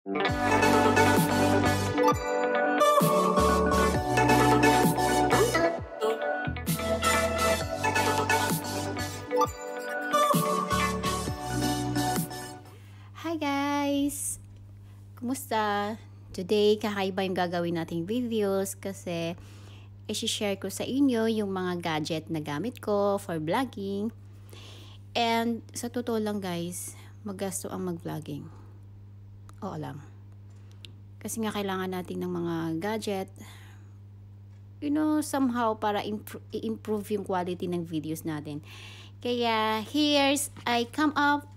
Hi guys! Kumusta? Today, kakaiba yung gagawin nating videos kasi i-share ko sa inyo yung mga gadget na gamit ko for vlogging. And sa totoo lang guys, magasto ang mag-vlogging. Oo lang. Kasi nga kailangan natin ng mga gadget, somehow para i-improve yung quality ng videos natin. Kaya I come up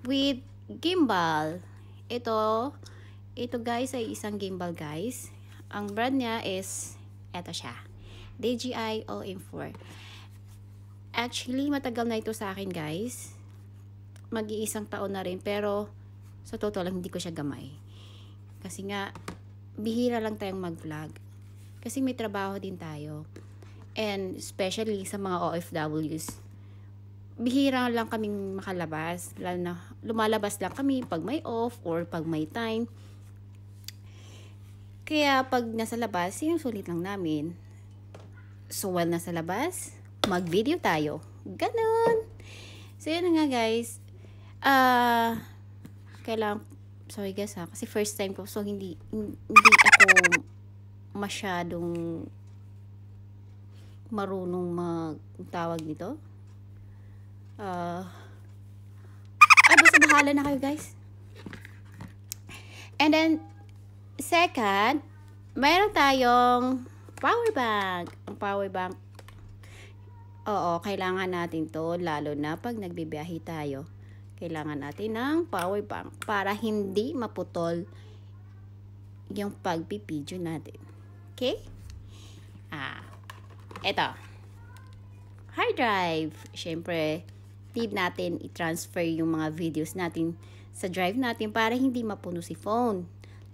with gimbal. Ito guys ay isang gimbal guys. Ang brand niya is eto siya. DJI OM4. Actually, matagal na ito sa akin guys. Mag-iisang taon na rin, pero sa totoo lang hindi ko siya gamay. Kasi nga bihira lang tayong mag-vlog. Kasi may trabaho din tayo. And especially sa mga OFWs. Bihira lang kaming makalabas. Lalo na lumalabas lang kami pag may off or pag may time. Kaya pag nasa labas, sinusulit lang namin. So while nasa labas, mag-video tayo. Ganon! So yun nga guys. Sorry guys kasi first time ko. So hindi ako masyadong marunong magtawag nito. Basta bahala na kayo guys. And then second, mayroon tayong power bank. Ang power bank, oo, kailangan natin to lalo na pag nagbibiyahe tayo. Kailangan natin ng power bank para hindi maputol yung pagpipidyo natin. Okay? Eto. Hard drive. Siyempre, need natin i-transfer yung mga videos natin sa drive natin para hindi mapuno si phone.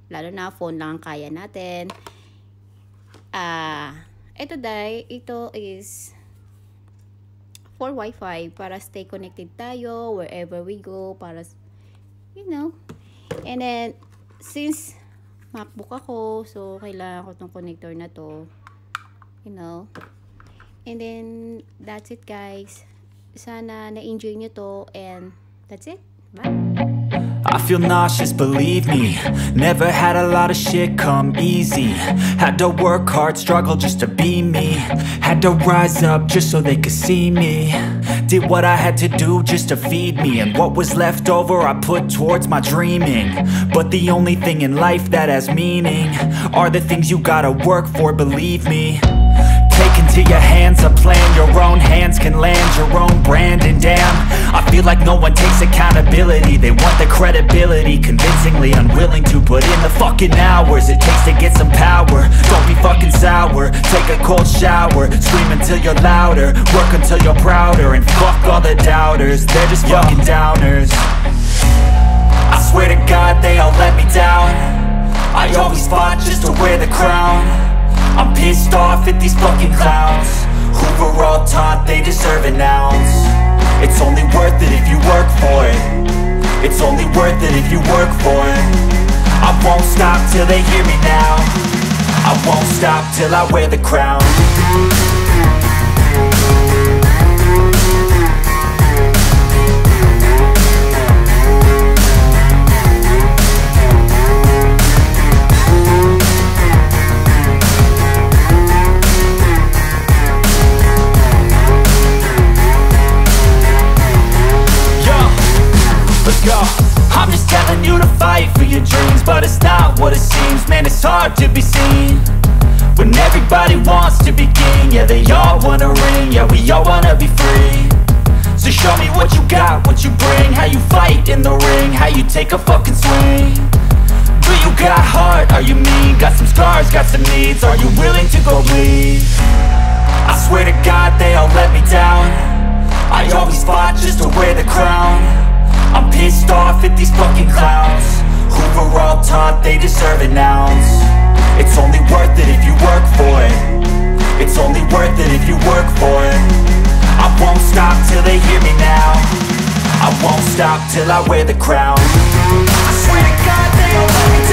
Lalo na phone lang ang kaya natin. Ito is for Wi-Fi para stay connected tayo wherever we go, para And then since MacBook ako, so kailangan ko tong connector na to. And then that's it guys. Sana na-enjoy nyo to, and that's it. Bye. I feel nauseous, believe me. Never had a lot of shit come easy. Had to work hard, struggle just to be me. Had to rise up just so they could see me. Did what I had to do just to feed me, and what was left over I put towards my dreaming. But the only thing in life that has meaning are the things you gotta work for, believe me. Take into your hands a plan, your own hands can land your own brand. And damn, I feel like no one takes accountability. They want the credibility, convincingly unwilling to put in the fucking hours it takes to get some power. Don't be fucking sour, take a cold shower, scream until you're louder, work until you're prouder. And fuck all the doubters, they're just fucking downers. I swear to God they all let me down. I always fought just to wear the crown. I'm pissed off at these fucking clowns who were all taught they deserve an ounce. It's only worth it if you work for it. It's only worth it if you work for it. I won't stop till they hear me now. I won't stop till I wear the crown. I'm just telling you to fight for your dreams, but it's not what it seems. Man, it's hard to be seen when everybody wants to be king. Yeah, they all wanna ring, yeah, we all wanna be free. So show me what you got, what you bring, how you fight in the ring, how you take a fucking swing. Do you got heart, are you mean? Got some scars, got some needs, are you willing to go bleed? I swear to God they all let me down. I always fought just to wear the crown. I'm pissed off at these fucking clowns who were all taught they deserve an ounce. It's only worth it if you work for it. It's only worth it if you work for it. I won't stop till they hear me now. I won't stop till I wear the crown. I swear to God they all let me down.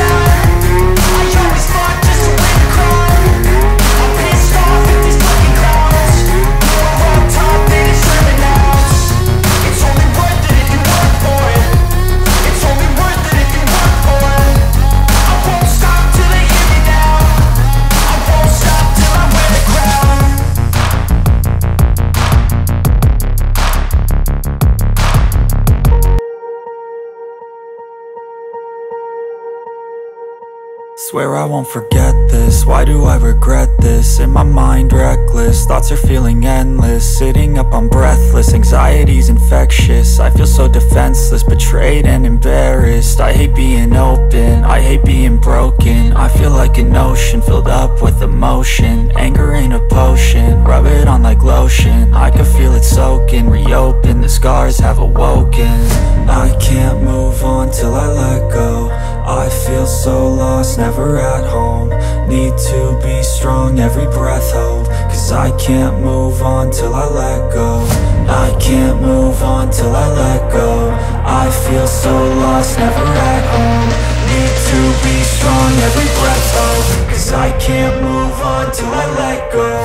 Swear I won't forget this, why do I regret this? In my mind reckless, thoughts are feeling endless. Sitting up, I'm breathless, anxiety's infectious. I feel so defenseless, betrayed and embarrassed. I hate being open, I hate being broken. I feel like an ocean filled up with emotion. Anger ain't a potion, rub it on like lotion. I can feel it soaking, reopen, the scars have awoken. I can't move on till I let go. I feel so lost, never at home. Need to be strong, every breath hold. Cause I can't move on till I let go. I can't move on till I let go. I feel so lost, never at home. Need to be strong, every breath hold. Cause I can't move on till I let go.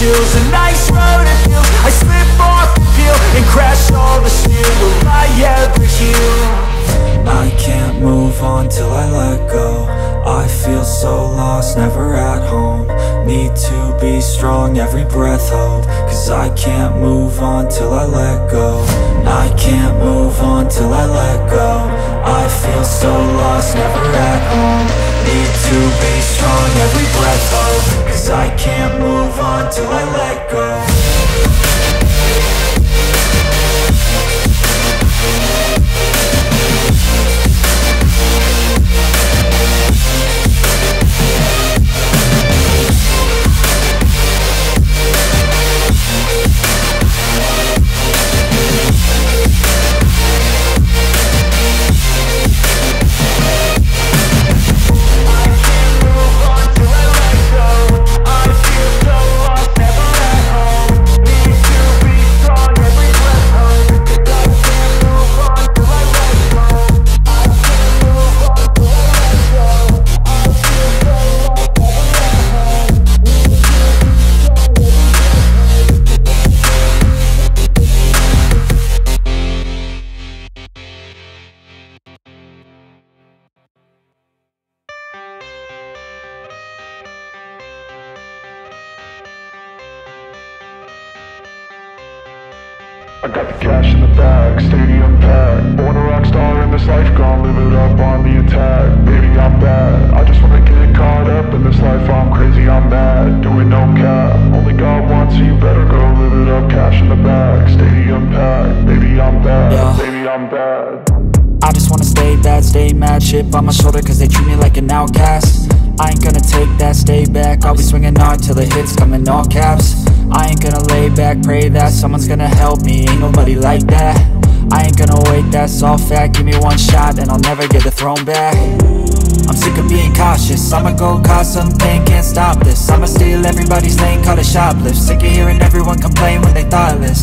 A nice road it feels. I slip off the peel and crash all the steel. Will I ever heal? I can't move on till I let go. I feel so lost, never at home. Need to be strong, every breath hold. Cause I can't move on till I let go. I can't move on till I let go. I feel so lost, never at home. Need to be strong, every breath hold. Cause I can't move on till I let go. I got the cash in the bag, stadium packed. Born a rock star in this life, gon' live it up on the attack. Baby, I'm bad, I just wanna get caught up in this life. I'm crazy, I'm mad, doing no cap. Only God wants you, better go live it up. Cash in the bag, stadium packed. Baby, I'm bad, Yeah. baby, I'm bad. I just wanna stay bad, stay mad. Chip on my shoulder cause they treat me like an outcast. I ain't gonna take that, stay back. I'll be swinging hard till the hits come in all caps. I ain't gonna lay back, pray that someone's gonna help me. Ain't nobody like that. I ain't gonna wait, that's all fact. Give me one shot and I'll never get the throne back. I'm sick of being cautious, I'ma go cause something, can't stop this. I'ma steal everybody's lane, call it shoplift. Sick of hearing everyone complain when they thoughtless.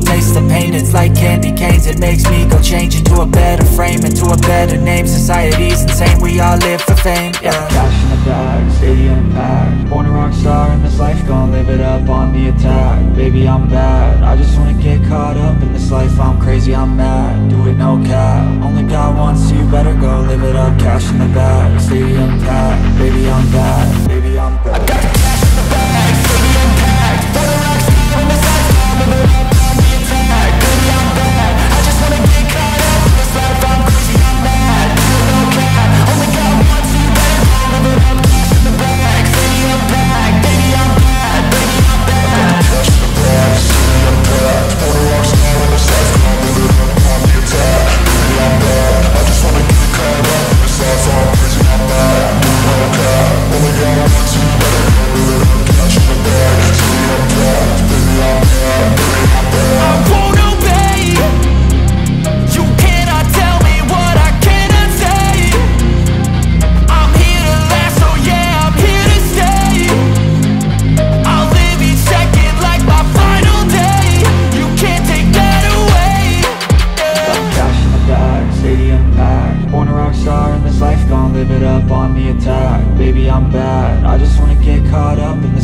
Taste the pain, it's like candy canes. It makes me go change into a better frame, into a better name. Society's insane, we all live for fame, yeah. Cash in the bag, stadium packed. Born a rock star in this life, gon' live it up on the attack. Baby, I'm bad, I just wanna get caught up in this life. I'm crazy, I'm mad, do it no cap. Only God wants you, better go live it up. Cash in the bag, stadium packed. Baby, I'm bad, baby, I'm bad. I got the cash in the bag, stadium packed. Born a rock star in this life, gon' live it up. Only God wants you, better go live it up. Cash in the bag, stadium packed.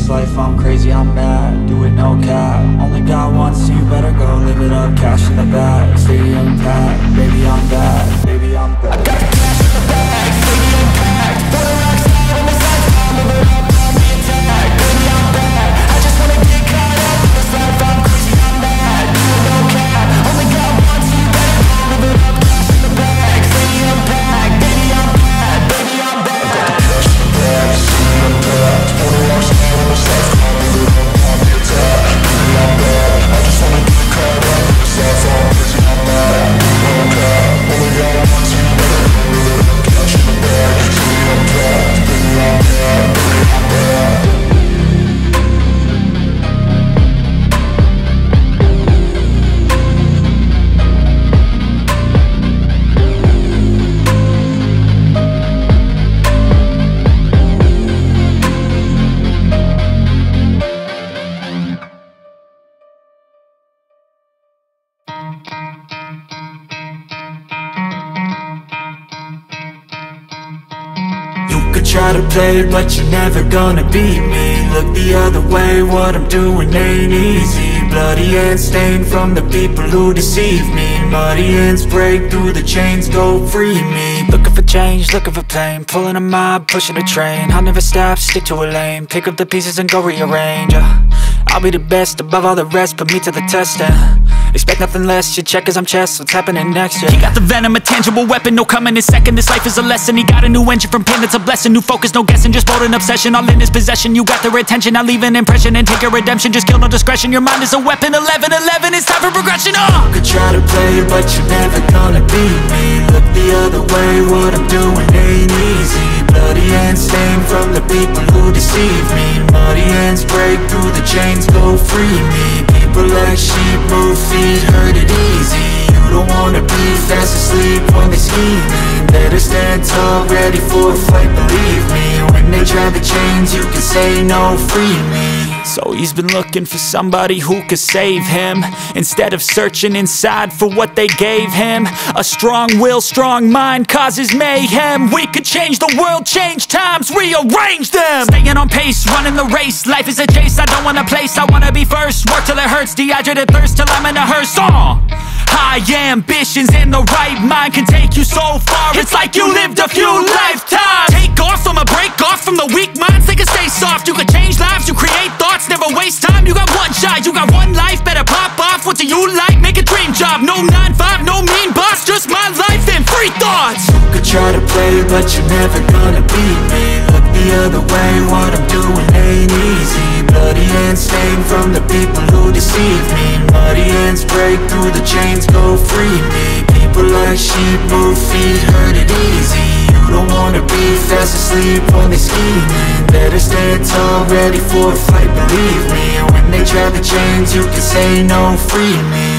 this life, I'm crazy, I'm mad. Do it no cap, only got one, so you better go live it up. Cash in the bag, stadium packed. Baby, I'm bad, baby, I'm bad. I got cash in the bag, stadium packed. Born a rock star in this life, I'm living up on the attack. Baby, I'm bad, I just wanna get caught up in this life, I'm crazy, I'm mad. Do it no cap, only got one, so you better go live it up. Cash in the bag, stadium packed. Baby, I'm bad, baby, I'm bad. I got cash in the bag, stadium packed. Born a rock star in this life, I'm living up on the attack. Baby, I'm bad, I just wanna get caught up in this life, I'm crazy, I'm mad. Do it no cap, only got one, so you better go live it up. Cash in the bag, stadium packed. Baby, I'm bad, baby, I'm bad. Try to play, but you're never gonna beat me. Look the other way, what I'm doing ain't easy. Bloody hands stained from the people who deceive me. Muddy hands break through the chains, go free me. Looking for change, looking for pain. Pulling a mob, pushing a train. I'll never stop, stick to a lane. Pick up the pieces and go rearrange. I'll be the best above all the rest, put me to the test and expect nothing less, your check is I'm chess, what's happening next, yeah. He got the venom, a tangible weapon, no coming in second. This life is a lesson, he got a new engine from pain, it's a blessing. New focus, no guessing, just bold and obsession. All in his possession, you got their attention. I leave an impression and take your redemption. Just kill, no discretion, your mind is a weapon. 11-11, it's time for progression, You could try to play, but you're never gonna beat me. Look the other way, what I'm doing ain't easy. Bloody hands stained from the people who deceive me. Muddy hands break through the chains, go free me. People like sheep move feet, hurt it easy. You don't wanna be fast asleep when they scheming. Better stand tall, ready for a fight, believe me. When they try the chains, you can say no, free me. So he's been looking for somebody who could save him, instead of searching inside for what they gave him. A strong will, strong mind causes mayhem. We could change the world, change times, rearrange them. Staying on pace, running the race. Life is a chase, I don't want a place, I wanna be first. Work till it hurts, dehydrated thirst till I'm in a hearse. High ambitions and the right mind can take you so far. It's like you lived a few lifetimes. Take off, I'ma break off from the weak minds. They can stay soft, you can change lives, you create thoughts, never waste time. You got one shot, you got one life, better pop off. What do you like? Make a dream job. No 9-5, no mean boss, just my life and free thoughts. You could try to play, but you're never gonna beat me. Look the other way, what I'm doing ain't easy. Bloody hands stained from the people who deceive me. Muddy hands break through the chains, go free me. People like sheep move feet, hurt it easy. You don't wanna be fast asleep when they scheming. Better stand tall, ready for a fight, believe me. When they try the chains, you can say no, free me.